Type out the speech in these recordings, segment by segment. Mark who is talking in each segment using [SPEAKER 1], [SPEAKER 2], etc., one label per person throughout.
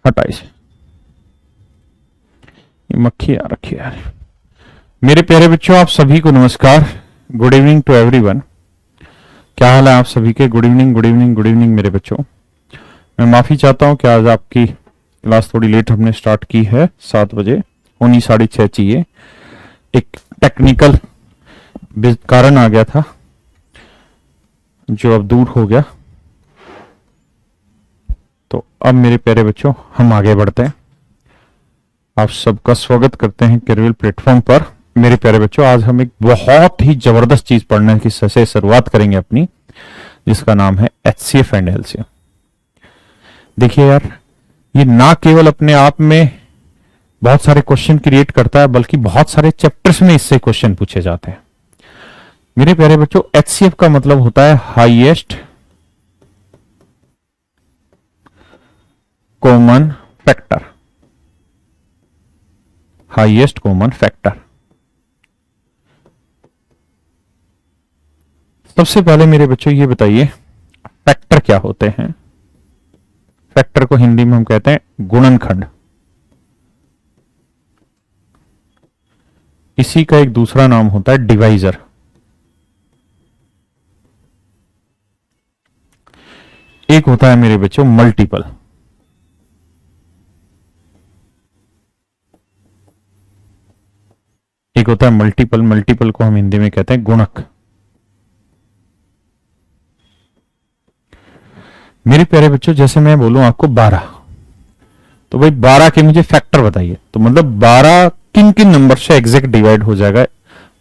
[SPEAKER 1] हटा इसे, ये मक्खी आ रखी है यार। मेरे प्यारे बच्चों, आप सभी को नमस्कार। Good evening to everyone. क्या हाल है आप सभी के? Good evening, good evening, good evening मेरे बच्चों। मैं माफी चाहता हूं कि आज आपकी क्लास थोड़ी लेट हमने स्टार्ट की है, 7 बजे होनी 6:30 चाहिए। एक टेक्निकल कारण आ गया था जो अब दूर हो गया। तो अब मेरे प्यारे बच्चों हम आगे बढ़ते हैं। आप सबका स्वागत करते हैं कैरियर प्लेटफॉर्म पर। मेरे प्यारे बच्चों, आज हम एक बहुत ही जबरदस्त चीज पढ़ने की से शुरुआत करेंगे अपनी, जिसका नाम है HCF एंड LCM। देखिए यार, ये ना केवल अपने आप में बहुत सारे क्वेश्चन क्रिएट करता है, बल्कि बहुत सारे चैप्टर्स में इससे क्वेश्चन पूछे जाते हैं। मेरे प्यारे बच्चों, HCF का मतलब होता है highest common factor. Highest common factor. सबसे पहले मेरे बच्चों ये बताइए, फैक्टर क्या होते हैं? फैक्टर को हिंदी में हम कहते हैं गुणनखंड। इसी का एक दूसरा नाम होता है डिवाइजर। एक होता है मेरे बच्चों मल्टीपल। एक होता है मल्टीपल। मल्टीपल को हम हिंदी में कहते हैं गुणक। मेरे प्यारे बच्चों, जैसे मैं बोलूं आपको 12, तो भाई 12 के मुझे फैक्टर बताइए। तो मतलब 12 किन किन नंबर से एग्जैक्ट डिवाइड हो जाएगा,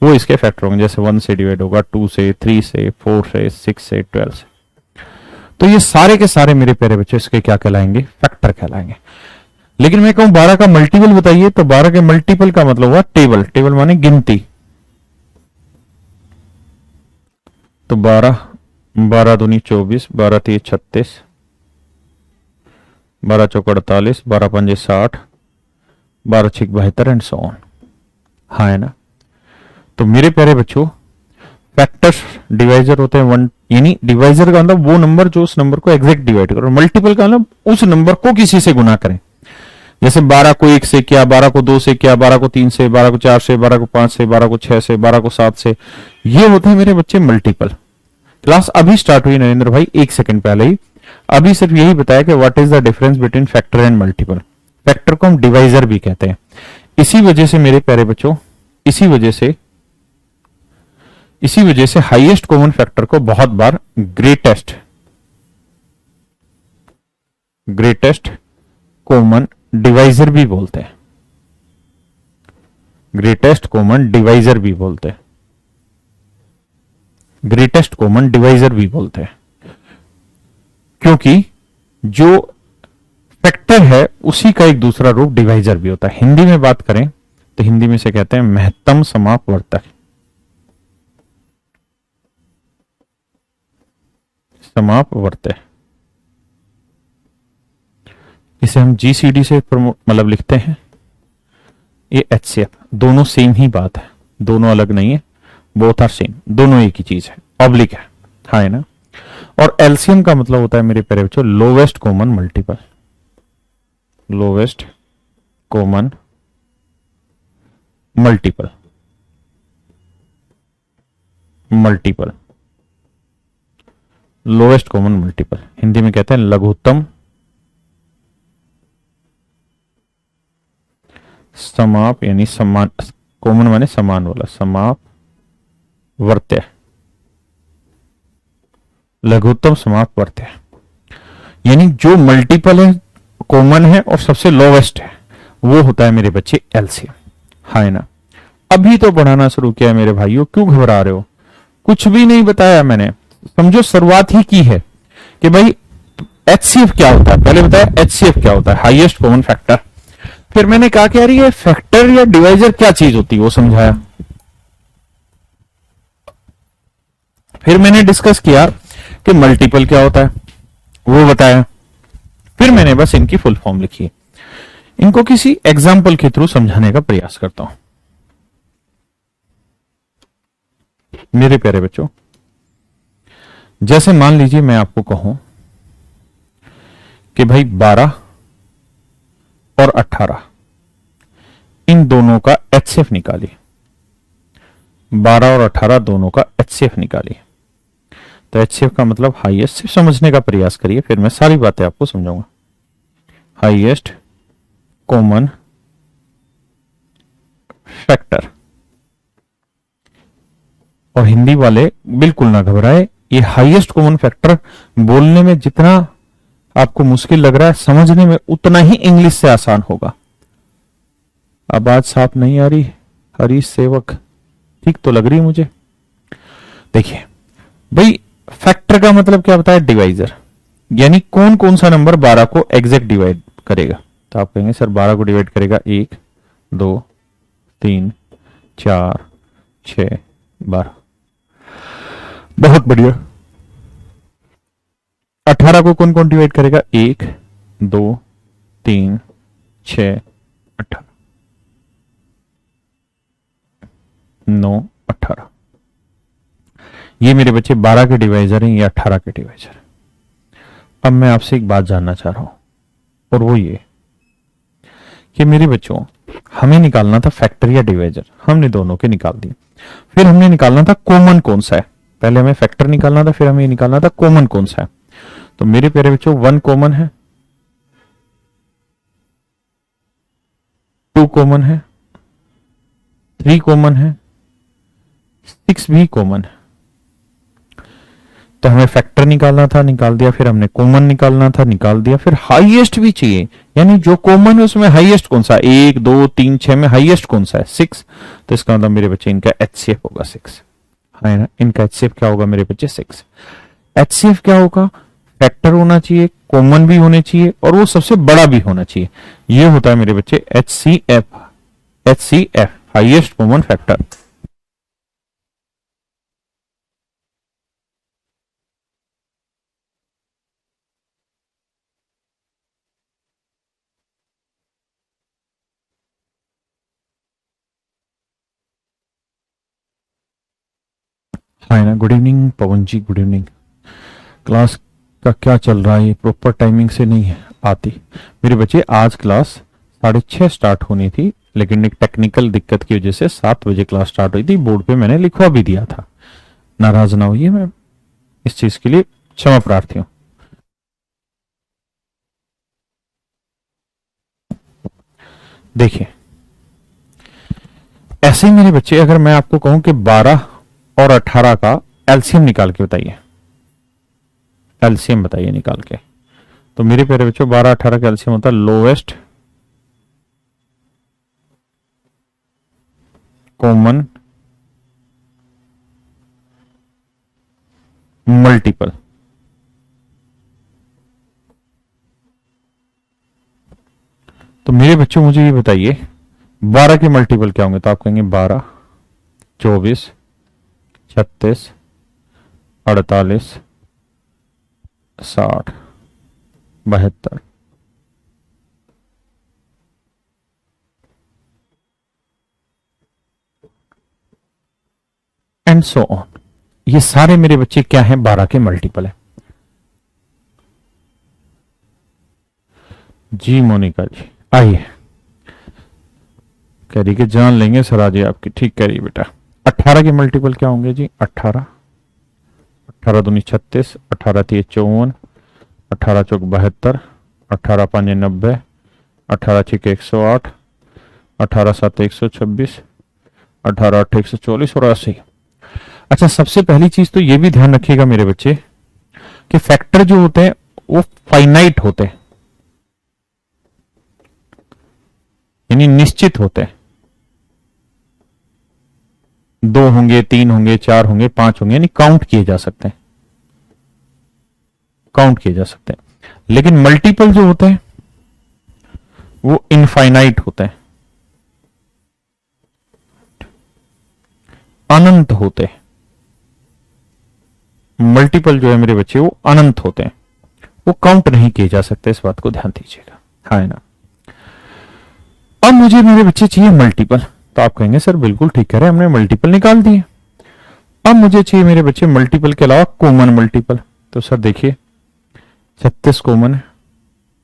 [SPEAKER 1] वो इसके फैक्टर होंगे। जैसे 1 से डिवाइड होगा, 2 से, 3 से, 4 से, 6 से, 12 से। तो ये सारे के सारे मेरे प्यारे बच्चों इसके क्या कहलाएंगे? फैक्टर कहलाएंगे। लेकिन मैं कहूं 12 का मल्टीपल बताइए, तो 12 के मल्टीपल का मतलब हुआ टेबल। टेबल माने गिनती। तो 12 दूनी 24, 12 3 36, 12 चौक 48, 12 पंजे 60, 12 छिक 72 एंड सो ऑन। हाँ है ना? तो मेरे प्यारे बच्चों, फैक्टर्स डिवाइजर होते हैं वन, यानी डिवाइजर का मतलब वो नंबर जो उस नंबर को एग्जैक्ट डिवाइड करे। मल्टीपल का मतलब उस नंबर को किसी से गुना करें। जैसे 12 को 1 से किया, 12 को 2 से किया, 12 को 3 से, 12 को 4 से, 12 को 5 से, 12 को 6 से, 12 को 7 से। ये होते हैं मेरे बच्चे मल्टीपल। क्लास अभी स्टार्ट हुई नरेंद्र भाई, 1 सेकंड पहले ही। अभी सिर्फ यही बताया कि what is the difference between factor and multiple. Factor को हम डिवाइजर भी कहते हैं। इसी वजह से मेरे प्यारे बच्चों, इसी वजह से हाईएस्ट कॉमन फैक्टर को बहुत बार ग्रेटेस्ट कॉमन डिवाइजर भी बोलते हैं। ग्रेटेस्ट कॉमन डिवाइजर भी बोलते हैं। ग्रेटेस्ट कॉमन डिवाइजर भी बोलते हैं, क्योंकि जो फैक्टर है उसी का एक दूसरा रूप डिवाइजर भी होता है। हिंदी में बात करें तो हिंदी में से कहते हैं महत्तम समापवर्तक। समापवर्तक, इसे हम GCD से मतलब लिखते हैं। ये HCF, दोनों सेम ही बात है, दोनों अलग नहीं है। बोथ आर सेम, दोनों एक ही चीज है, ऑब्लिक है। हाँ है ना? और LCM का मतलब होता है मेरे प्यारे बच्चों lowest common multiple. Lowest common multiple. Multiple, lowest common multiple, Hindi में कहते हैं लघुत्तम समाप, यानी समान। कॉमन माने समान वाला, समाप वर्त्य, लघुत्तम समाप वर्त्य। यानी जो मल्टीपल है, कॉमन है और सबसे लोवेस्ट है, वो होता है मेरे बच्चे LCM। हाँ ना? अभी तो पढ़ाना शुरू किया है मेरे भाइयों, क्यों घबरा रहे हो? कुछ भी नहीं बताया मैंने, समझो शुरुआत ही की है कि भाई HCF क्या होता है। पहले बताया HCF क्या होता है, हाईएस्ट कॉमन फैक्टर। फिर मैंने कहा कि यार ये फैक्टर या डिवाइजर क्या चीज होती है, वो समझाया। फिर मैंने डिस्कस किया कि मल्टीपल क्या होता है, वो बताया। फिर मैंने बस इनकी फुल फॉर्म लिखी है। इनको किसी एग्जाम्पल के थ्रू समझाने का प्रयास करता हूं। मेरे प्यारे बच्चों, जैसे मान लीजिए मैं आपको कहूं कि भाई 12 और 18, इन दोनों का एचसीएफ निकालिए। 12 और 18 दोनों का एचसीएफ निकालिए। तो एचसीएफ का मतलब हाईएस्ट, सिर्फ समझने का प्रयास करिए, फिर मैं सारी बातें आपको समझाऊंगा। Highest common factor. और हिंदी वाले बिल्कुल ना घबराए, ये हाईएस्ट कॉमन फैक्टर बोलने में जितना आपको मुश्किल लग रहा है, समझने में उतना ही इंग्लिश से आसान होगा। अब आज साफ नहीं आ रही हरीश सेवक, ठीक तो लग रही है मुझे। देखिए भाई, फैक्टर का मतलब क्या बताया? डिवाइजर, यानी कौन कौन सा नंबर 12 को एग्जैक्ट डिवाइड करेगा। तो आप कहेंगे सर 12 को डिवाइड करेगा 1 2 3 4 6 12। बहुत बढ़िया। 18 को कौन कौन डिवाइड करेगा? 1 2 3 6 18 9 18। ये मेरे बच्चे 12 के डिवाइजर हैं, ये 18 के डिवाइजर। अब मैं आपसे एक बात जानना चाह रहा हूं, और वो ये कि मेरे बच्चों, हमें निकालना था फैक्टर या डिवाइजर, हमने दोनों के निकाल दिए। फिर हमने निकालना था कॉमन कौन सा है। पहले हमें फैक्टर निकालना था, फिर हमें निकालना था कॉमन कौन सा है। तो मेरे प्यारे बच्चों, 1 कॉमन है, 2 कॉमन है, 3 कॉमन है, 6 भी कॉमन है। तो हमें फैक्टर निकालना था, निकाल दिया। फिर हमने कॉमन निकालना था, निकाल दिया। फिर हाईएस्ट भी चाहिए, यानी जो कॉमन है उसमें हाईएस्ट कौन सा? 1 2 3 6 में हाईएस्ट कौन सा है? 6। तो इसका मतलब मेरे बच्चे इनका एचसीएफ होगा 6, है ना। इनका एचसीएफ क्या होगा मेरे बच्चे? 6। एचसीएफ क्या होगा? फैक्टर होना चाहिए, कॉमन भी होने चाहिए, और वो सबसे बड़ा भी होना चाहिए। ये होता है मेरे बच्चे HCF. HCF highest common factor. Hi ना, good evening Pawan ji, good evening. Class का क्या चल रहा है? ये प्रॉपर टाइमिंग से नहीं है आती मेरे बच्चे। आज क्लास 6:30 स्टार्ट होनी थी, लेकिन एक टेक्निकल दिक्कत की वजह से 7 बजे क्लास स्टार्ट हुई थी। बोर्ड पे मैंने लिखवा भी दिया था, नाराज ना होइए, मैं इस चीज के लिए क्षमा प्रार्थी हूं। देखिए, ऐसे ही मेरे बच्चे, अगर मैं आपको कहूं कि 12 और 18 का एलसीएम निकाल के बताइए, एलसीएम बताइए निकाल के, तो मेरे प्यारे बच्चों 12 18 का एलसीएम होता है लोएस्ट कॉमन मल्टीपल। तो मेरे बच्चों मुझे ये बताइए 12 के मल्टीपल क्या होंगे? तो आप कहेंगे 12 24 36 48 60 72 एंड सो ऑन। ये सारे मेरे बच्चे क्या हैं? 12 के मल्टीपल है। जी मोनिका जी आइए, कह रही कि जान लेंगे सर आज आपकी। ठीक कह रही बेटा। 18 के मल्टीपल क्या होंगे जी? 18 18 दूनी 36, 18 3 54, 18 चौक 72, 18 5 90, 18 6 108, 18 7 126, 18 8 144 और 80। अच्छा, सबसे पहली चीज तो ये भी ध्यान रखिएगा मेरे बच्चे कि फैक्टर जो होते हैं वो फाइनाइट होते हैं, यानी निश्चित होते हैं। 2 होंगे, 3 होंगे, 4 होंगे, 5 होंगे, यानी काउंट किए जा सकते हैं, काउंट किए जा सकते हैं। लेकिन मल्टीपल जो होते हैं वो इनफाइनाइट होते हैं, अनंत होते हैं। मल्टीपल जो है मेरे बच्चे वो अनंत होते हैं, वो काउंट नहीं किए जा सकते। इस बात को ध्यान दीजिएगा, है ना। अब मुझे मेरे बच्चे चाहिए मल्टीपल। तो आप कहेंगे सर बिल्कुल ठीक कह रहे हैं, हमने मल्टीपल निकाल दिए। अब मुझे चाहिए मेरे बच्चे मल्टीपल के अलावा कॉमन मल्टीपल। तो सर देखिए 36 कॉमन है,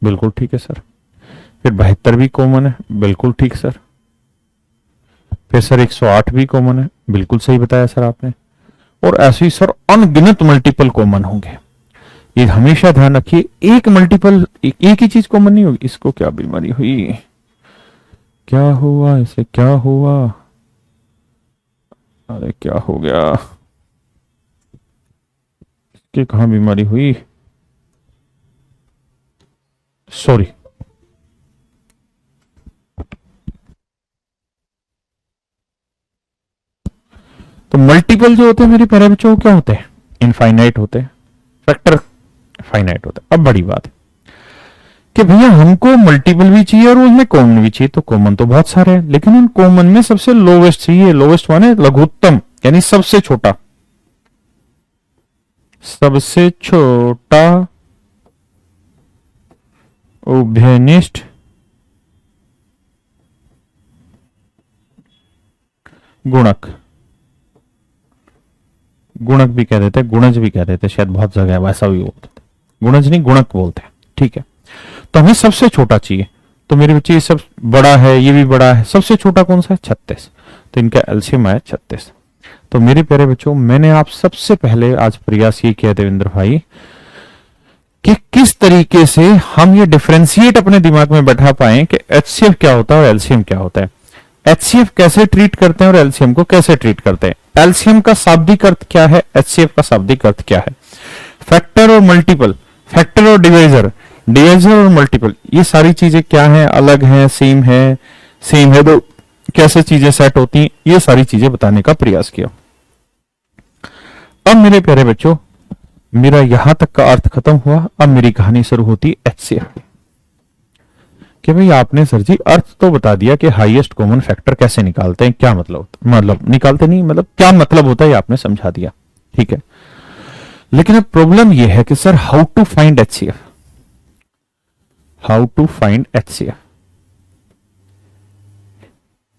[SPEAKER 1] बिल्कुल ठीक है सर। फिर 72 भी कॉमन है, बिल्कुल ठीक सर। फिर सर 108 भी कॉमन है, बिल्कुल सही बताया सर आपने। और ऐसे ही सर अनगिनत मल्टीपल कॉमन होंगे। ये हमेशा ध्यान रखिए, एक मल्टीपल एक ही चीज कॉमन नहीं होगी। इसको क्या बीमारी हुई, क्या हुआ इसे, क्या हुआ, अरे क्या हो गया, इसके कहां बीमारी हुई, सॉरी। तो मल्टीपल जो होते हैं मेरे प्यारे बच्चों क्या होते हैं, इनफाइनाइट होते हैं, फैक्टर फाइनाइट होता है। अब बड़ी बात है कि भैया हमको मल्टीपल भी चाहिए और उसमें कॉमन भी चाहिए। तो कॉमन तो बहुत सारे हैं, लेकिन उन कॉमन में सबसे लोवेस्ट चाहिए। लोवेस्ट माने लघुत्तम, यानी सबसे छोटा, सबसे छोटा उभयनिष्ठ गुणक, गुणक भी कह देते हैं, गुणज भी कह देते हैं, शायद बहुत जगह है वैसा भी बोलते हैं, गुणज नहीं गुणक बोलते हैं, ठीक है। तो हमें सबसे छोटा चाहिए। तो मेरे बच्चे ये सब बड़ा है, ये भी बड़ा है, सबसे छोटा कौन सा है, 36। तो इनका एलसीएम आया 36। तो मेरे प्यारे बच्चों, मैंने आप सबसे पहले आज प्रयास ये किया देवेंद्र भाई कि किस तरीके से हम ये डिफरेंशिएट अपने दिमाग में बैठा पाए कि एचसीएफ क्या होता है और एलसीएम क्या होता है, एचसीएफ कैसे ट्रीट करते हैं और एलसीएम को कैसे ट्रीट करते हैं। एलसीएम का शाब्दिक अर्थ क्या है, एचसीएफ का शाब्दिक अर्थ क्या है, फैक्टर और मल्टीपल, फैक्टर और डिवाइजर, डिवाइजर और मल्टीपल, ये सारी चीजें क्या है, अलग है, सेम है तो कैसे चीजें सेट होती हैं, ये सारी चीजें बताने का प्रयास किया। अब मेरे प्यारे बच्चों, मेरा यहां तक का अर्थ खत्म हुआ। अब मेरी कहानी शुरू होती एचसीएफ कि भाई आपने सर जी अर्थ तो बता दिया कि हाईएस्ट कॉमन फैक्टर कैसे निकालते हैं, क्या मतलब मतलब निकालते नहीं, मतलब क्या मतलब होता है, आपने समझा दिया, ठीक है। लेकिन अब प्रॉब्लम यह है कि sir how to find HCF, how to find HCF,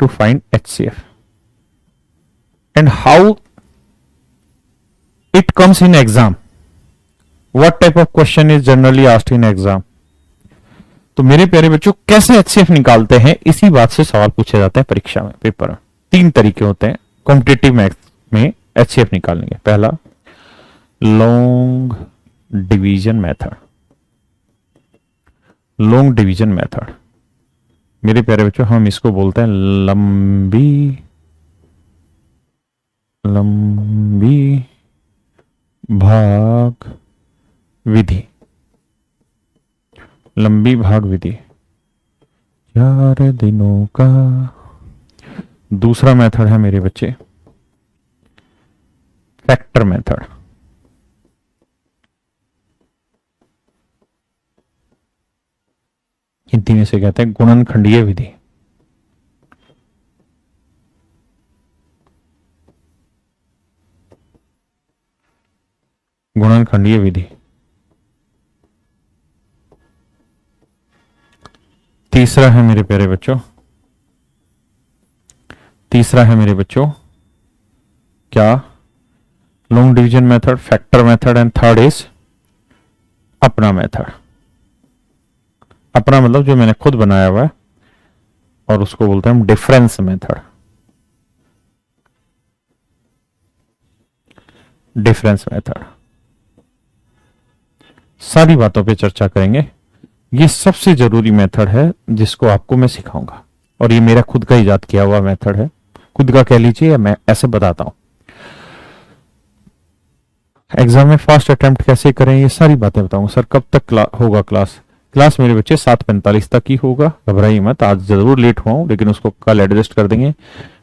[SPEAKER 1] to find HCF and how it comes in exam, what type of question is generally asked in exam. तो मेरे प्यारे बच्चों, कैसे एचसीएफ निकालते हैं, इसी बात से सवाल पूछे जाते हैं परीक्षा में, पेपर में। 3 तरीके होते हैं कॉम्पिटिटिव मैथ्स में एचसीएफ निकालने के। पहला long division method, long division method मेरे प्यारे बच्चों हम इसको बोलते हैं लंबी भाग विधि, लंबी भाग विधि, 4 दिनों का। दूसरा मेथड है मेरे बच्चे फैक्टर मेथड, हिंदी में से कहते हैं गुणनखंडीय विधि। गुणनखंडीय विधि। तीसरा है मेरे प्यारे बच्चों, तीसरा है मेरे बच्चों क्या, long division method, factor method and third is अपना मेथड। अपना मतलब जो मैंने खुद बनाया हुआ है और उसको बोलते हैं हम डिफरेंस मेथड, डिफरेंस मेथड। सारी बातों पे चर्चा करेंगे। ये सबसे जरूरी मेथड है जिसको आपको मैं सिखाऊंगा और ये मेरा खुद का इजाद किया हुआ मेथड है, खुद का कह लीजिए, मैं ऐसे बताता हूं। एग्जाम में फास्ट अटेम्प्ट कैसे करें ये सारी बातें बताऊंगा। सर कब तक होगा क्लास, क्लास मेरे बच्चे 7:45 तक ही होगा, घबराइए मत। आज जरूर लेट हुआ हूं लेकिन उसको कल एडजस्ट कर देंगे।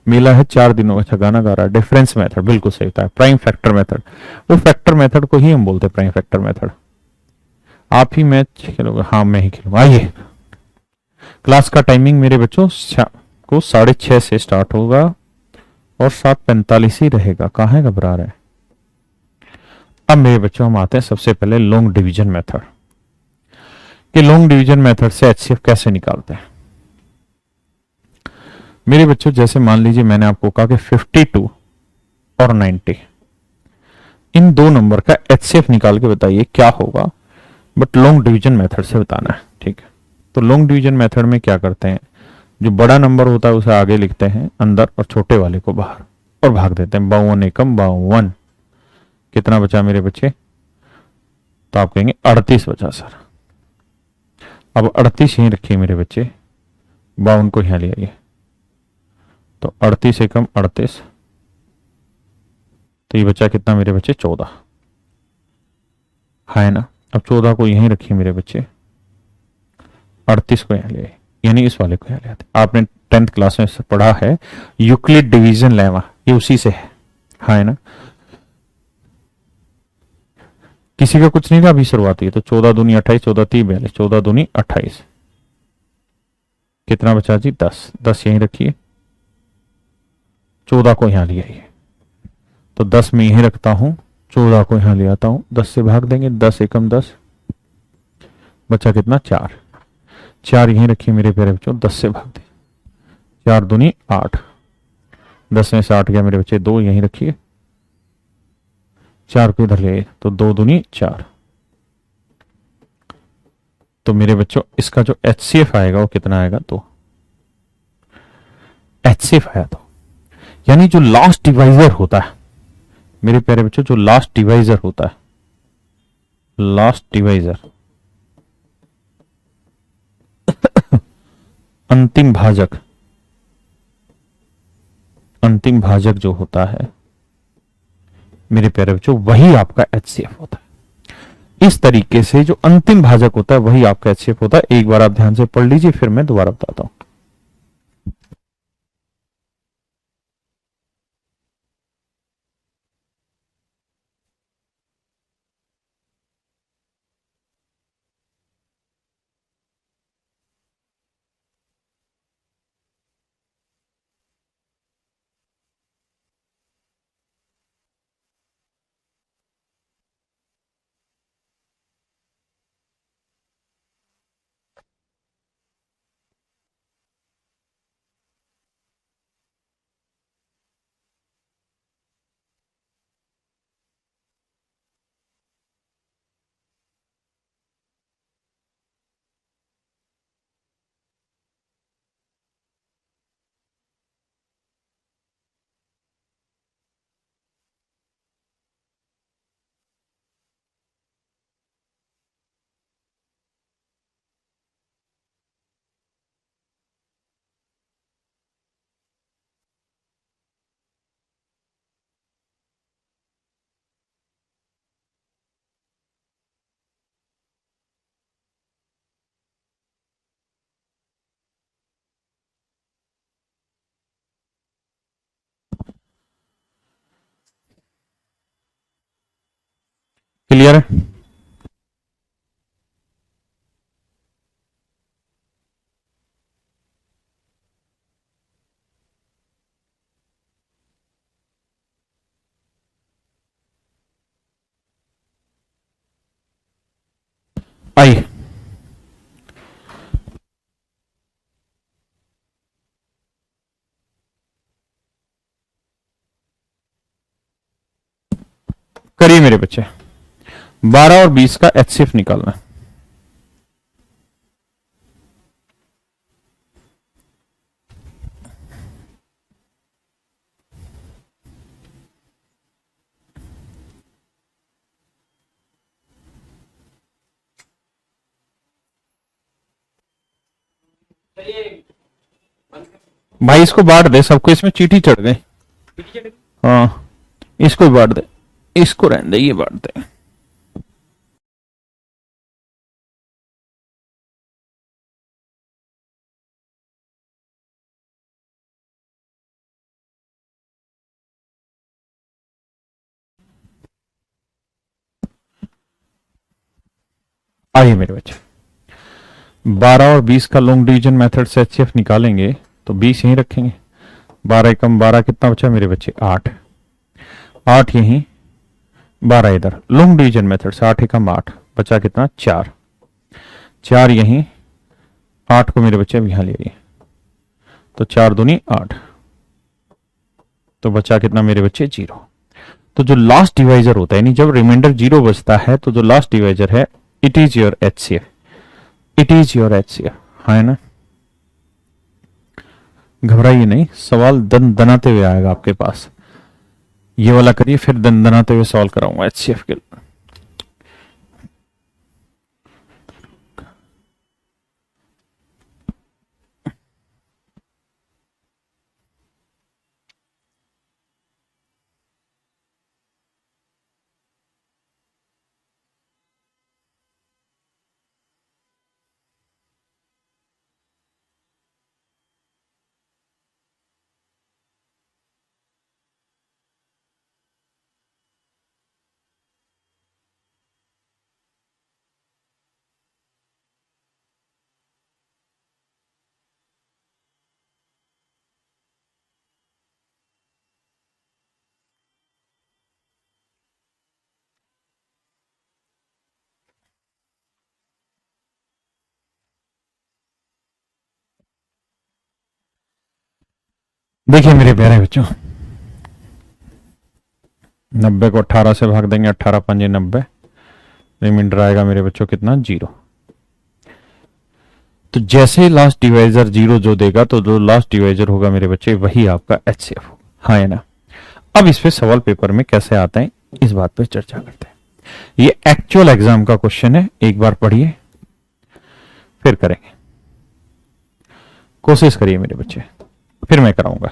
[SPEAKER 1] मेला है 4 दिनों का, गाना गा रहा है। डिफरेंस मेथड बिल्कुल सही होता है, प्राइम फैक्टर मेथड, वो फैक्टर मेथड को ही हम बोलते हैं प्राइम फैक्टर मेथड। आप ही मैच खेलोगे? हाँ मैं ही खेलूंगा। आइए, क्लास का टाइमिंग मेरे बच्चों को 6:30 से स्टार्ट होगा और 7:45 ही रहेगा। कहाँ है, घबरा रहे हैं? अब मेरे बच्चों हम आते हैं सबसे पहले लॉन्ग डिवीजन मेथड कि लॉन्ग डिवीजन मेथड से एचसीएफ कैसे निकालते हैं। मेरे बच्चों जैसे मान लीजिए मैंने आपको कहा कि 52 और 90, इन 2 नंबर का एचसीएफ निकाल के बताइए क्या होगा, बट लॉन्ग डिवीजन मेथड से बताना है, ठीक है। तो लॉन्ग डिवीजन मेथड में क्या करते हैं, जो बड़ा नंबर होता है उसे आगे लिखते हैं अंदर और छोटे वाले को बाहर और भाग देते हैं। 52 एकम 52, कितना बचा मेरे बच्चे, तो आप कहेंगे 38 बचा सर। अब 38 यहीं रखिए मेरे बच्चे, 52 को यहां ले आइए, तो 38 एकम 38, तो ये बचा कितना मेरे बच्चे 14, है ना। अब 14 को यहीं रखिए मेरे बच्चे, 38 को यहां ले आइए, यानी इस वाले को यहां ले आते। आपने 10th क्लास में पढ़ा है यूक्लिड डिवीजन लेमा, ये उसी से है ना। किसी का कुछ नहीं था अभी शुरुआत हुई, तो 14 दूनी 28, 14 3 42, 14 दूनी 28, कितना बचा जी 10, 10 यहीं रखिए, 14 को यहां ले आइए, तो 10 में यहीं रखता हूं, 14 को यहां ले आता हूं, 10 से भाग देंगे, 10 एकम 10, बचा कितना 4, 4 यहीं रखिए मेरे प्यारे बच्चों, 10 से भाग दे, 4 दूनी 8, 10 में से 8 गया मेरे बच्चे, 2 यहीं रखिए, 4 को इधर ले, तो 2 दूनी 4, तो मेरे बच्चों इसका जो HCF आएगा वो कितना आएगा, तो HCF आया, तो यानी जो लास्ट डिवाइजर होता है मेरे प्यारे बच्चों, जो लास्ट डिवाइजर होता है, लास्ट डिवाइजर अंतिम भाजक, अंतिम भाजक जो होता है मेरे प्यारे बच्चों, वही आपका HCF होता है। इस तरीके से जो अंतिम भाजक होता है वही आपका HCF होता है। एक बार आप ध्यान से पढ़ लीजिए, फिर मैं दोबारा बताता हूं। क्लियर है? आइए करिए मेरे बच्चे, 12 और 20 का HCF निकालना है। भाई इसको बांट दे, सबको इसमें चीटी चढ़ गई। हाँ इसको ही बांट दे, इसको रहने दे, ये बांट दे। आइए मेरे बच्चे, 12 और 20 का लॉन्ग डिवीजन मेथड से HCF निकालेंगे, तो 20 यहीं रखेंगे, 12 एकम 12, कितना बचा मेरे बच्चे 8, 8 यहीं, 12 इधर, लॉन्ग डिवीजन मेथड से 8 एकम 8, बचा कितना 4, 4 यहीं, 8 को मेरे बच्चे अब यहां ले आइए, तो 4 दूनी 8, तो बचा कितना मेरे बच्चे 0। तो जो लास्ट डिवाइजर होता है, यानी जब रिमाइंडर 0 बचता है, तो जो लास्ट डिवाइजर है, it is your HCF, it is your HCF, हाँ है ना, घबराइए नहीं, सवाल दन दनाते हुए आएगा आपके पास। ये वाला करिए, फिर दन दनाते हुए सॉल्व कराऊंगा एचसीएफ के। देखिए मेरे प्यारे बच्चों, 90 को 18 से भाग देंगे, 18 पंजे 90, रिमाइंडर आएगा मेरे बच्चों कितना, 0। तो जैसे ही लास्ट डिवाइजर 0 जो देगा, तो जो लास्ट डिवाइजर होगा मेरे बच्चे वही आपका एचसीएफ होगा, हाँ है ना। अब इस पे सवाल पेपर में कैसे आते हैं, इस बात पे चर्चा करते हैं। ये एक्चुअल एग्जाम का क्वेश्चन है, एक बार पढ़िए फिर करेंगे, कोशिश करिए मेरे बच्चे, फिर मैं कराऊंगा।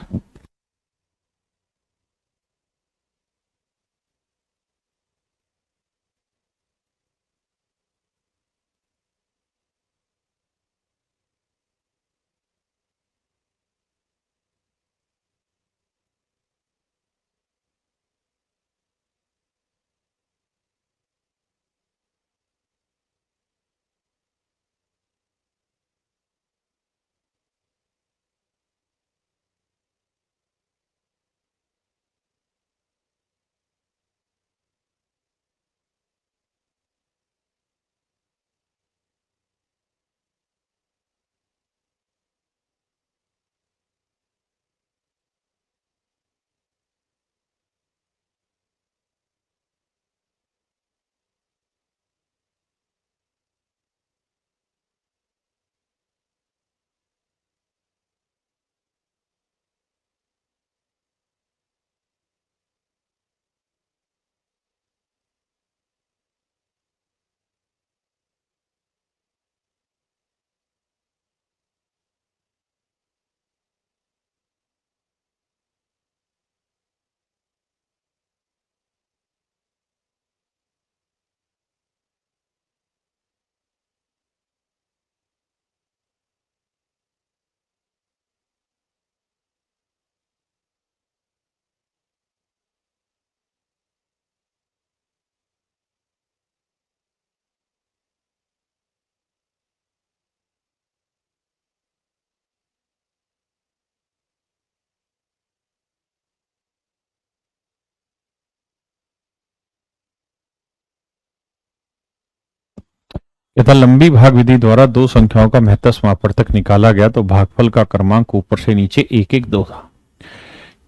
[SPEAKER 1] यथा लंबी भाग विधि द्वारा दो संख्याओं का महत्तम समापवर्तक निकाला गया तो भागफल का क्रमांक ऊपर से नीचे 1-1-2 था।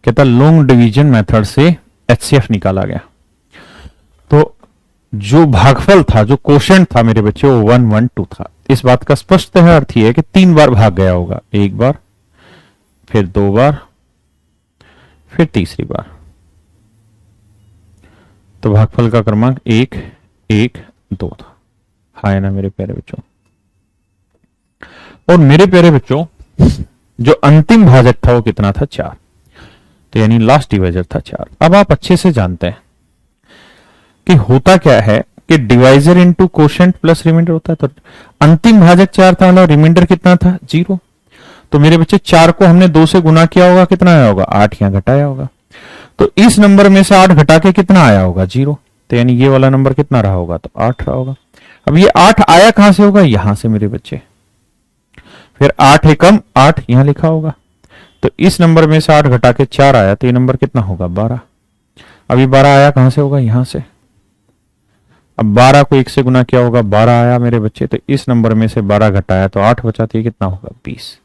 [SPEAKER 1] कहता लॉन्ग डिवीजन मेथड से एचसीएफ निकाला गया, तो जो भागफल था, जो क्वोशिएंट था मेरे बच्चे, वो 1-1-2 था। इस बात का स्पष्ट है अर्थ है कि 3 बार भाग गया होगा, एक बार, फिर 2 बार, फिर तीसरी बार। तो भागफल का क्रमांक 1-1-2 था, हाँ है ना मेरे प्यारे बच्चों। और मेरे प्यारे बच्चों, जो अंतिम भाजक था वो कितना था, 4। तो यानी लास्ट डिवाइजर था 4। अब आप अच्छे से जानते हैं कि होता क्या है कि divisor into quotient plus remainder होता है। तो अंतिम भाजक 4 था, मतलब रिमाइंडर कितना था, 0। तो मेरे बच्चे 4 को हमने 2 से गुना किया होगा, कितना आया होगा, 8 यहां घटाया होगा। तो इस नंबर में से 8 घटा के कितना आया होगा, 0। तो यानी ये वाला नंबर कितना रहा होगा, तो 8 रहा होगा। अब ये 8 आया कहां से होगा, यहां से मेरे बच्चे। फिर 8 एकम 8 यहां लिखा होगा। तो इस नंबर में से 8 घटा के 4 आया, तो ये नंबर कितना होगा, 12। अब ये 12 आया कहां से होगा, यहां से। अब 12 को 1 से गुना किया होगा, 12 आया मेरे बच्चे। तो इस नंबर में से 12 घटाया तो 8 बचा, तो ये कितना होगा, 20।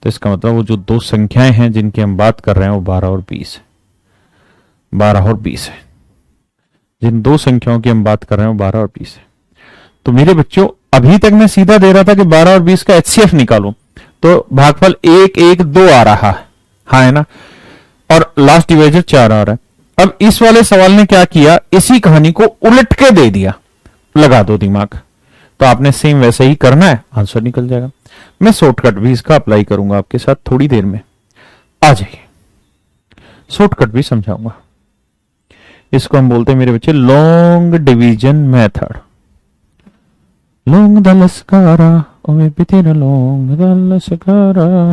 [SPEAKER 1] तो इसका मतलब वो जो दो संख्याएं हैं जिनकी हम बात कर रहे हैं वो 12 और 20 है, 12 और 20 है। जिन दो संख्याओं की हम बात कर रहे हैं वो 12 और 20 है। तो मेरे बच्चों अभी तक मैं सीधा दे रहा था कि 12 और 20 का एचसीएफ निकालूं, तो भागफल 1 1 2 आ रहा है, हाँ है ना, और लास्ट डिवाइजर 4 आ रहा है। अब इस वाले सवाल ने क्या किया, इसी कहानी को उलट के दे दिया। लगा दो दिमाग, तो आपने सेम वैसे ही करना है, आंसर निकल जाएगा। मैं शॉर्टकट भी इसका अप्लाई करूंगा आपके साथ थोड़ी देर में, आ जाइए, शॉर्टकट भी समझाऊंगा। इसको हम बोलते हैं मेरे बच्चे लॉन्ग डिवीजन मेथड। लॉन्ग द लस्कारा ओए बितेरा लॉन्ग द लस्कारा।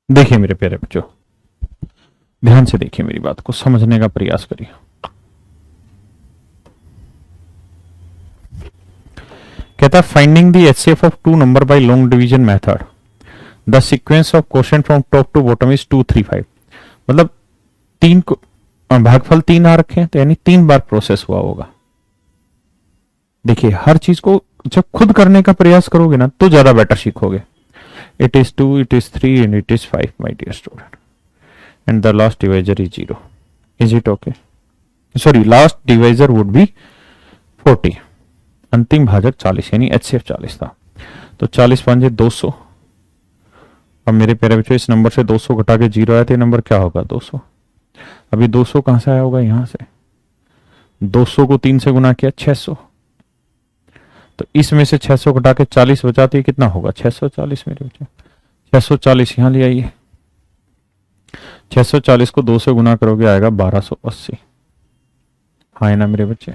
[SPEAKER 1] देखिए मेरे प्यारे बच्चों, ध्यान से देखिए, मेरी बात को समझने का प्रयास करिए। कहता है finding the HCF of two number by long division method, the sequence of question from top to bottom is 2 3 5। मतलब तीन को भागफल 3 आ रखे हैं, तो यानी 3 बार प्रोसेस हुआ होगा। देखिए हर चीज को जब खुद करने का प्रयास करोगे ना तो ज्यादा बेटर सीखोगे। It is 2, it is 3 and it is 5 my dear student, and the last divisor is 0। Is it okay? Sorry, last divisor would be 40, अंतिम भाजक 40, यानी एचसीएफ 40 था। तो 40 5 200। अब मेरे प्यारे बच्चों इस नंबर से 200 घटा के 0 आया तो ये नंबर क्या होगा? 200। अभी 200 कहां से आया होगा? यहां से। 200 को 3 से गुना किया 600, तो इसमें से 600 घटा के 40 बचाते कितना होगा? 640 मेरे बच्चे। 640 यहां ले आइए, 640 को 2 से गुना करोगे आएगा 1280। हाँ है ना मेरे बच्चे?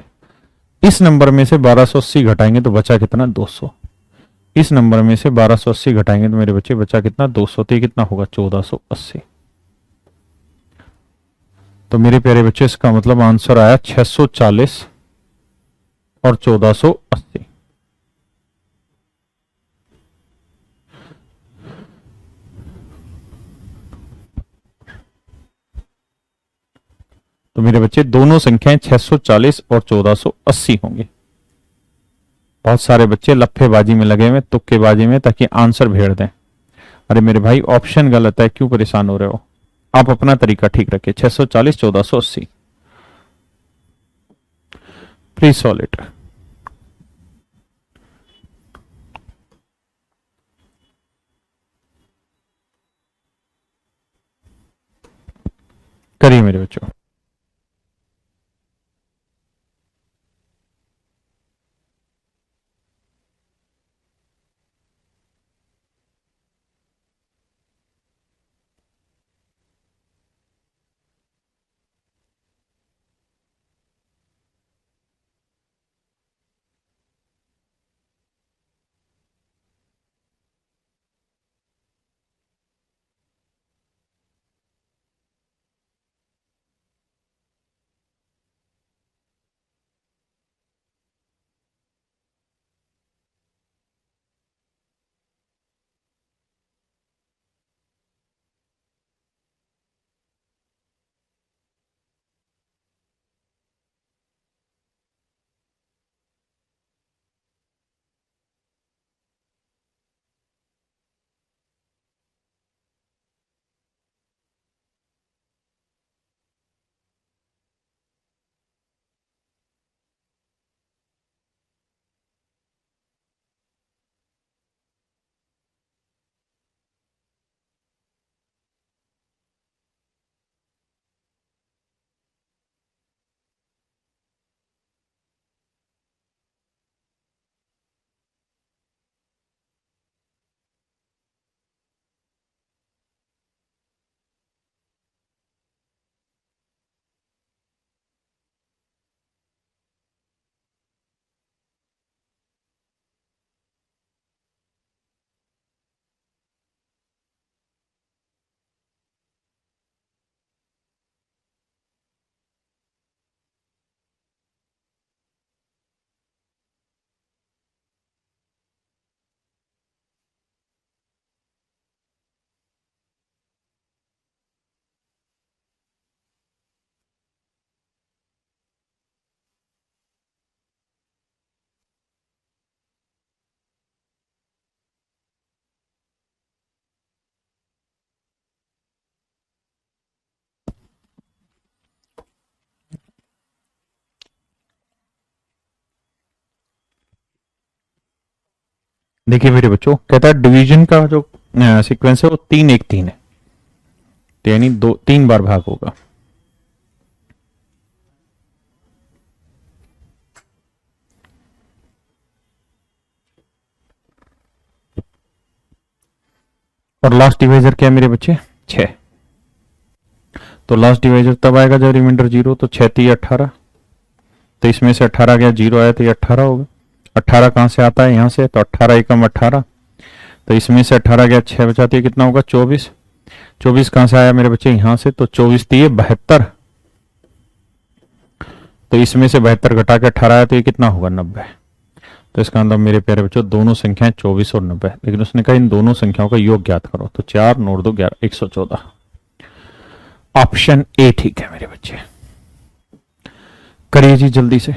[SPEAKER 1] इस नंबर में से 1280 घटाएंगे तो बचा कितना? 200। इस नंबर में से 1280 घटाएंगे तो मेरे बच्चे बचा कितना? 200। तो ये कितना होगा? 1480। तो मेरे प्यारे बच्चे इसका मतलब आंसर आया 640 और 1480। तो मेरे बच्चे दोनों संख्याएं 640 और 1480 होंगे। बहुत सारे बच्चे लफ्फेबाजी में लगे हुए, तुक्केबाजी में, ताकि आंसर भेड़ दें। अरे मेरे भाई ऑप्शन गलत है, क्यों परेशान हो रहे हो? आप अपना तरीका ठीक रखिए। 640, 1480। Please solve it. करिए मेरे बच्चों। देखिए मेरे बच्चों, कहता है डिवीजन का जो सीक्वेंस है वो 3 1 3 है, तो यानी दो 3 बार भाग होगा। और लास्ट डिवाइजर क्या है मेरे बच्चे? 6। तो लास्ट डिवाइजर तब आएगा जब रिमाइंडर 0, तो 6 3 18। तो इसमें से 18 गया, 0 आया, तो ये 18 होगा। 18 कहां से आता है? यहां से, तो 18 एकम 18। तो इसमें से 18 गया, 6 बचाती है, कितना होगा? 24। 24 कहां से आया मेरे बच्चे? यहां से, तो 24 दिए 72। तो इसमें से 72 घटा के 18 आया, तो ये कितना होगा? 90। तो इसका मतलब मेरे प्यारे बच्चों, दोनों संख्याएं 24 और 90, लेकिन उसने कहा इन दोनों संख्याओं का योग ज्ञात करो। तो 4 नोट 2 11, 114। ऑप्शन ए ठीक है मेरे बच्चे। करिए जी जल्दी से।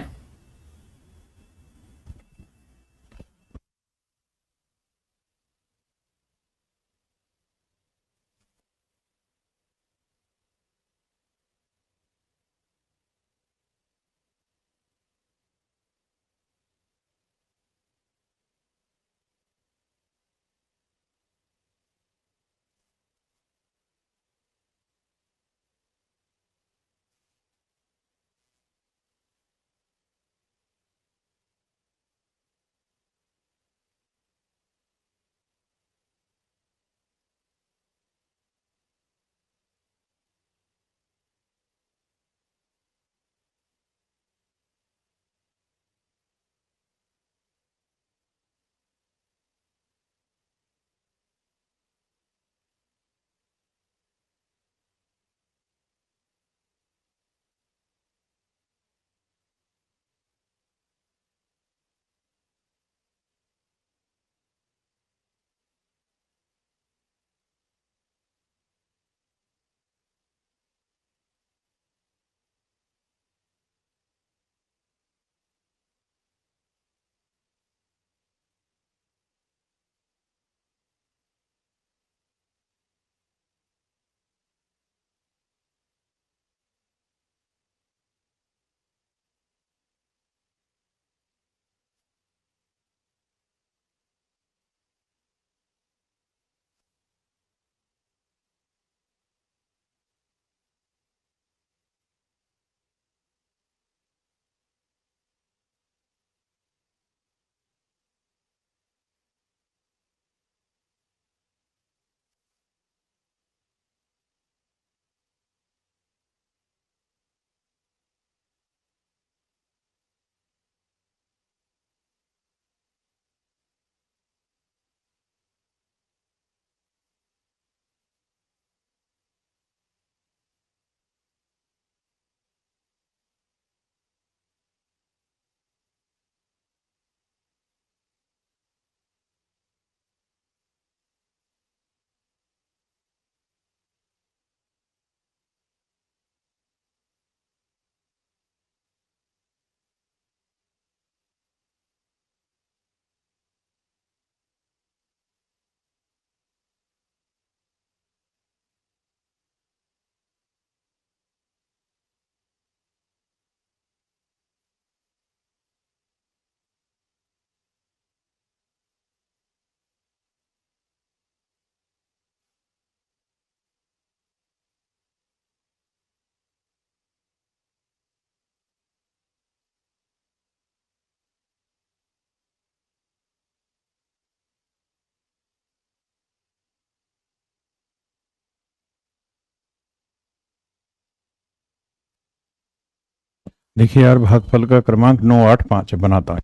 [SPEAKER 1] देखिए यार, भागफल का क्रमांक 985 बनाता है।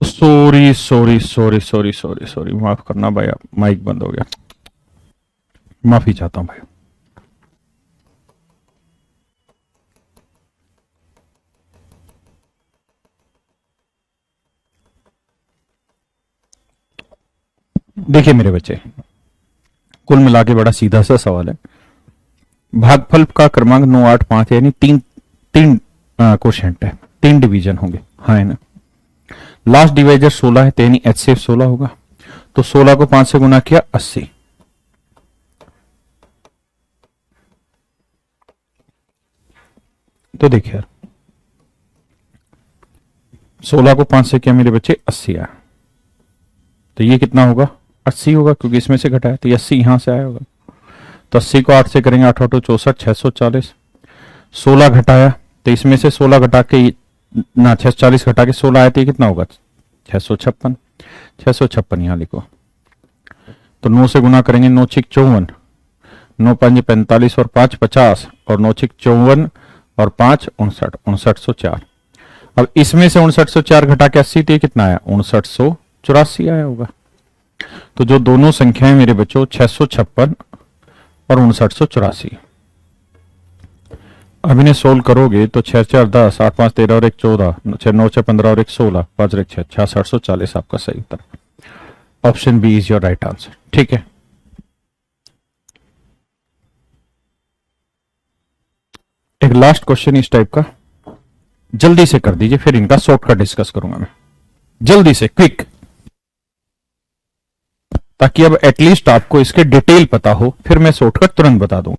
[SPEAKER 1] Sorry sorry sorry sorry sorry sorry, माफ करना भाई, माइक बंद हो गया। माफी चाहता हूं भाई। देखिए मेरे बच्चे, कुल मिला के बड़ा सीधा सा सवाल है। भागफल का क्रमांक 985 यानी तीन तीन क्वोशिएंट है, तीन डिवीजन होंगे, हाँ है ना। लास्ट डिवाइजर 16 है, तो यानी एच से 16 होगा। तो 16 को 5 से गुना किया 80। तो देखिए यार, 16 को 5 से किया मेरे बच्चे 80 आया। तो ये कितना होगा? 80 होगा, क्योंकि इसमें से घटा है, तो ये 80 यहां से आया होगा। तो 80 को 8 से करेंगे, 8 8 64, 640। 16 घटाया, तो इसमें से 16 घटा के ना 640 घटा के 16 आया, तो ये कितना होगा? 656। 656 यहां लिखो। तो 9 से गुना करेंगे, 9 छिक 54, 9 5 45 और 5 50, और 9 छिक 54 और 5 59, 5904। अब इसमें से 5904 घटा के 80, तो ये कितना आया? 5984 आया होगा। तो जो दोनों संख्याएं मेरे बच्चों 656 और 5984, अब इन्हें सोल्व करोगे तो 6 4 10, 8 5 13 और 1 14, 6 9 6 15 और 1 16, 5 1 6 6640 आपका सही उत्तर। Option B is your right answer. ठीक है, एक लास्ट क्वेश्चन इस टाइप का, जल्दी से कर दीजिए, फिर इनका शॉर्टकट डिस्कस करूंगा मैं। जल्दी से, क्विक, ताकि अब एटलीस्ट आपको इसके डिटेल पता हो, फिर मैं शॉर्टकट तुरंत बता दूं।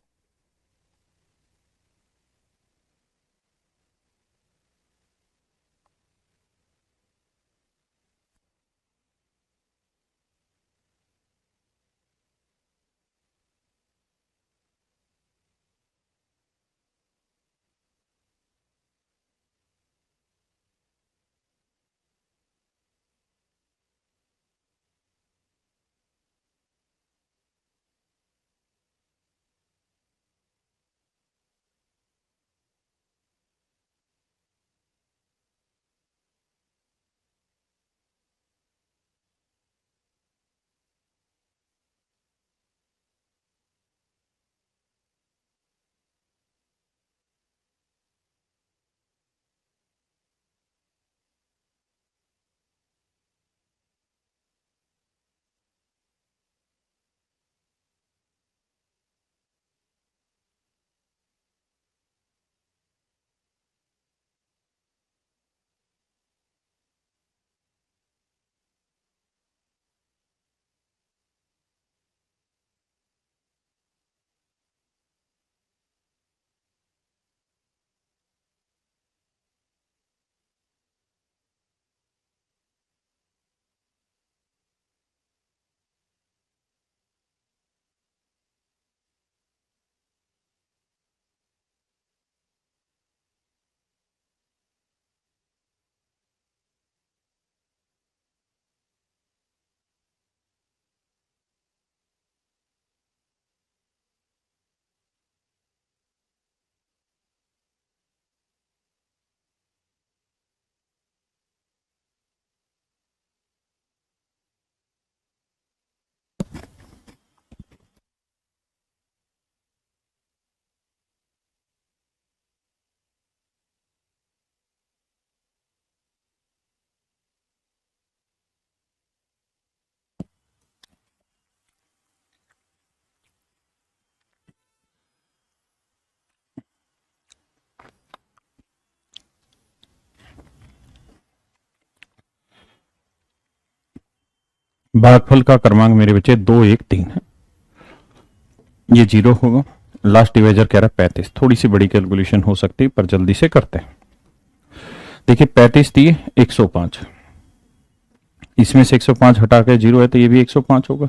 [SPEAKER 1] भागफल का क्रमांक मेरे बच्चे 2 1 3 है, ये 0 होगा। लास्ट डिवाइजर कह रहा है 35। थोड़ी सी बड़ी कैलकुलेशन हो सकती है पर जल्दी से करते हैं। देखिए 35 दिए 105, इसमें से 105 हटा के 0 है तो ये भी 105 होगा।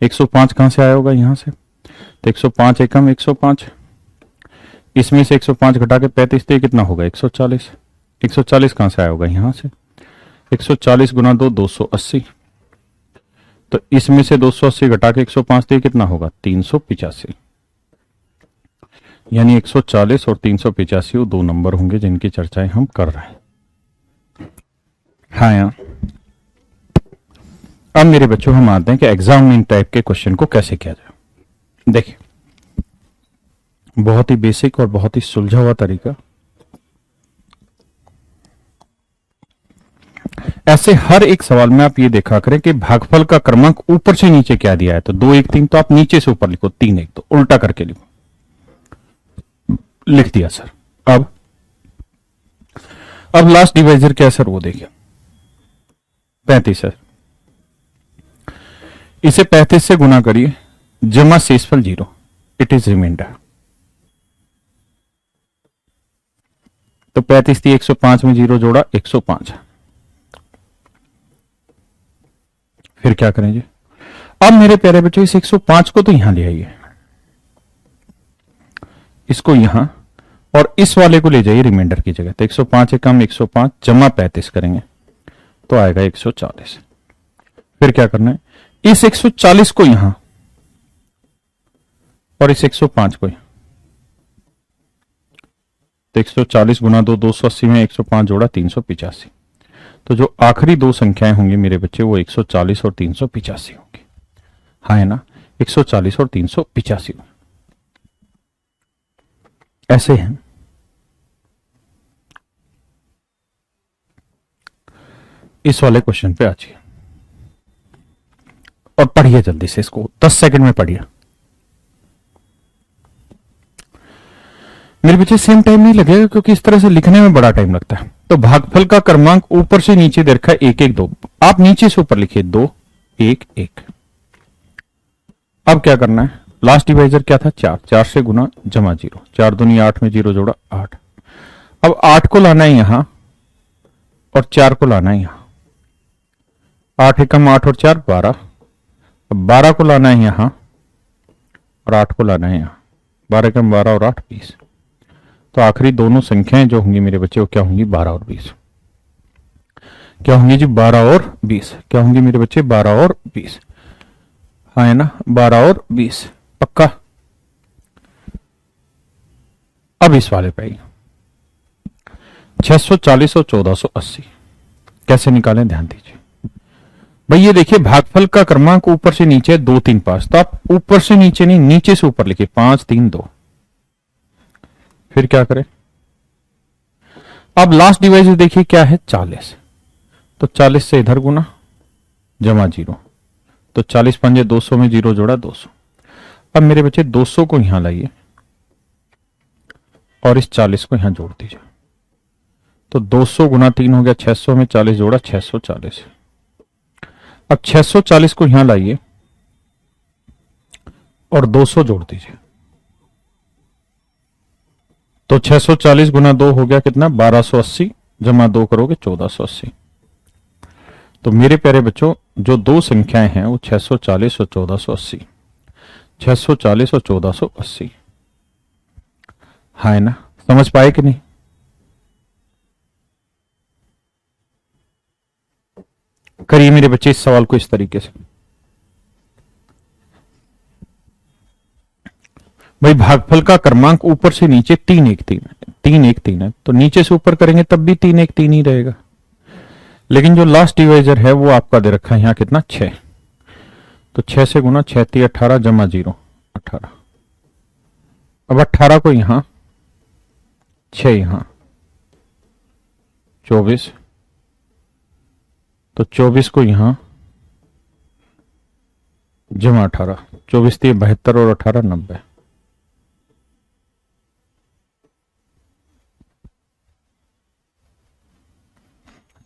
[SPEAKER 1] 105 कहां से आया होगा, यहां से, तो 105 एकम 105, इसमें से 105 घटा के 35 तो ये कितना होगा 140। 140 कहां से आया होगा, यहां से, 140 गुना 2 280, तो इसमें से 280 घटा के 105 तो ये कितना होगा 385। यानी 140 और 385 वो 2 नंबर होंगे जिनकी चर्चाएं हम कर रहे हैं। हाँ यार, अब मेरे बच्चों हम आते हैं कि एग्जाम में इन टाइप के क्वेश्चन को कैसे किया जाए। देखिए बहुत ही बेसिक और बहुत ही सुलझा हुआ तरीका। ऐसे हर एक सवाल में आप ये देखा करें कि भागफल का क्रमांक ऊपर से नीचे क्या दिया है, तो 2 1 3 तो आप नीचे से ऊपर लिखो, 3 1 तो उल्टा करके लिखो, लिख दिया सर। अब लास्ट डिवाइजर क्या है सर, वो देखिए 35 है, इसे 35 से गुना करिए, जमा शेषफल 0, इट इज रिमाइंडर। तो 35 थी 105 में 0 जोड़ा 105। फिर क्या करें जी, अब मेरे प्यारे बच्चों इस 105 को तो यहां ले आइए, इसको यहां, और इस वाले को ले जाइए रिमाइंडर की जगह। तो 105 एकम 105 जमा 35 करेंगे तो आएगा 140। फिर क्या करना है, इस 140 को यहां और इस 105 को यहां, तो 140 गुना 2 280 में 105 जोड़ा 385। तो जो आखिरी 2 संख्याएं होंगी मेरे बच्चे वो 140 और 385 होंगी। हाँ है ना, 140 और 385 ऐसे हैं। इस वाले क्वेश्चन पे आ जाइए और पढ़िए जल्दी से, इसको 10 सेकंड में पढ़िए। मेरे बच्चे सेम टाइम नहीं लगेगा क्योंकि इस तरह से लिखने में बड़ा टाइम लगता है। तो भागफल का क्रमांक ऊपर से नीचे दे रखा है 1 1 2, आप नीचे से ऊपर लिखिए 2 1 1। अब क्या करना है, लास्ट डिवाइजर क्या था 4, 4 से गुना जमा 0, 4 दूनी 8 में 0 जोड़ा 8। अब 8 को लाना है यहां और 4 को लाना है यहां, 8 एकम 8 और 4 12। अब 12 को लाना है यहां और 8 को लाना है यहां, 12 एकम 12 और 8 20। तो आखिरी दोनों संख्याएं जो होंगी मेरे बच्चे वो क्या होंगी 12 और 20। क्या होंगी जी 12 और 20, क्या होंगी मेरे बच्चे 12 और 20। हाँ है ना, 12 और 20 पक्का। अब इस वाले पे 640 और 1480 कैसे निकालें, ध्यान दीजिए भाई। ये देखिए भागफल का क्रमांक ऊपर से नीचे 2 3 5, तो आप ऊपर से नीचे नहीं नीचे से ऊपर लिखिए 5 3 2। फिर क्या करें, अब लास्ट डिवाइजर देखिए क्या है 40, तो 40 से इधर गुना जमा 0, तो 40 पंजे 200 में 0 जोड़ा 200। अब मेरे बच्चे 200 को यहां लाइए और इस 40 को यहां जोड़ दीजिए, तो 200 गुना 3 हो गया 600 में 40 जोड़ा 640। अब 640 को यहां लाइए और 200 जोड़ दीजिए, तो 640 गुना 2 हो गया कितना 1280, जमा 2 करोगे 1480। तो मेरे प्यारे बच्चों जो 2 संख्याएं हैं वो 640 और 1480, 640 और 1480। हाँ है ना, समझ पाए कि नहीं। करिए मेरे बच्चे इस सवाल को इस तरीके से, भाई भागफल का क्रमांक ऊपर से नीचे 3 1 3 है, 3 1 3 है, तो नीचे से ऊपर करेंगे तब भी 3 1 3 ही रहेगा। लेकिन जो लास्ट डिवाइजर है वो आपका दे रखा है यहां कितना 6, तो 6 से गुना 6 3 18 जमा 0 18। अब 18 को यहां 6 यहां 24, तो 24 को यहां जमा 18, 24 3 72 और 18 90।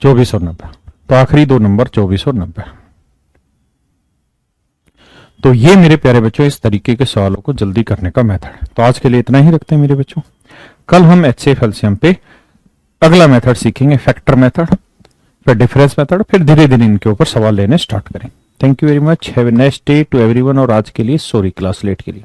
[SPEAKER 1] चौबीस और 90, तो आखिरी 2 नंबर 24 और 90। तो ये मेरे प्यारे बच्चों इस तरीके के सवालों को जल्दी करने का मेथड है। तो आज के लिए इतना ही रखते हैं मेरे बच्चों। कल हम HCF एलसीएम पे अगला मेथड सीखेंगे, फैक्टर मेथड, फिर डिफरेंस मेथड, फिर धीरे धीरे इनके ऊपर सवाल लेने स्टार्ट करें। Thank you very much, have a nice day to everyone. और आज के लिए सॉरी क्लास लेट के लिए।